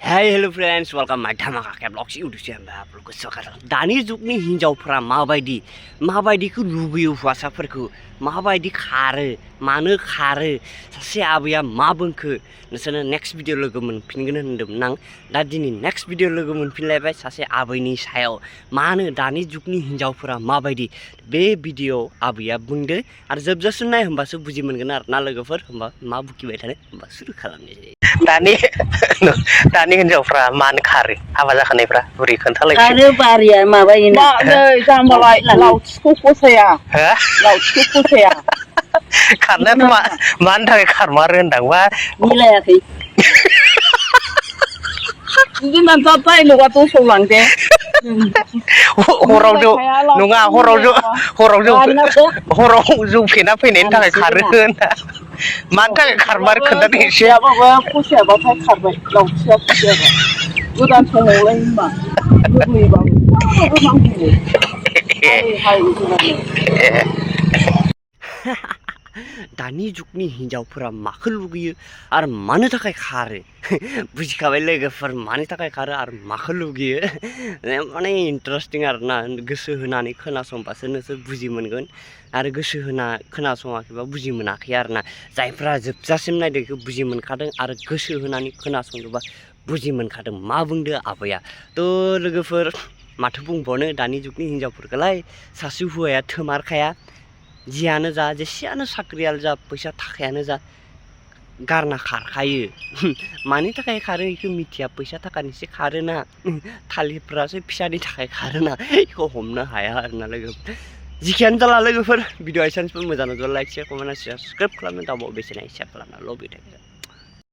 Hai hello friends, welcome my Dhamaka Vlogs YouTube channel. आपलोगों को स्वागत है। दानी जुगनि हिन्जावफोरा माबायदिखौ लुबैयो हौवासाफोरखौ माबायदि खारो मानो खारो सासे आबैया मा बुंखो नोंसोरनो नेक्स्ट भिडिअ लोगो मोनफिनगोन होनदोंमोन आं दा दिनै नेक्स्ट भिडिअ लोगो मोनफिनलायबाय सासे आबैनि सायाव मानो दानि जुगनि हिन्जावफोरा माबायदि बे भिडिअ आबैया बुंदो आरो जोबजासिम नाय होमबासो बुजि मोनगोन आरो ना लोगोफोर होमबा मा बुकिबाय थानो होमबा सुरु खालामनाय जायो दानि हिन्जावफ्रा मानो खारो हाबा जाखानायफ्रा बुरै खोन्थालायसै खारो बारिया माबायोना नै जाम्बालाय लावथिखौ फसाया लावथिखौ फसाया खारनायाथ' मानि थाखाय खारमारो होनदांबा मिलायाखै बिदिनो जाय न'आ दसौलांदे हराव जौ फेना फैनायनि थाखाय खारो होना मानि थाखाय खारमारो खोन्थादो एसे फसायाबाथाय खारबाय लावथिया फसायाबा गोदान समावलाय होनबा लुबैबाबो नांगौ दानि जुगनि हिन्जावफोरा माखौ लुगैयो आरो मानो थाखाय खारो बुजिखाबाय लोगोफोर मानि थाखाय खारो आरो माखौ लुगैयो माने इन्टारेस्टिं आरोना गोसो होनानै खोनासंबासो नोंसोर बुजि मोनगोन आरो गोसो होना खोनासङाखैबा बुजि मोनाखै आरोना जायफ्रा जोबजासिम नायदों बेखौ बुजि मोनखादों आरो गोसो होनानै खोनासंदोंबा बुजि मोनखादों मा बुंदो आबैया थ' लोगोफोर माथो बुंबावनो दानि जुगनि हिन्जावफोरखौलाय सासे हौवाया थोमारखाया जियानो जा जेसेयानो साख्रियाल जा फैसा थाखायानो जा गारना खारखायो मानि थाखाय खारो बेखौ मिथिया फैसा थाखानिसो खारोना थालिरफ्रासो फिसानि थाखाय खारोना बेखौ हमनो हाया आरोना लोगोफोर जिखियानो जाला लोगोफोर भिडिअ एसेनोसै मोजां नुदोंबा लाइक शेयार कमेन्ट साबसक्राइब खालामनो दाबाव बेसेना हिसाब खालामना लबि थायो।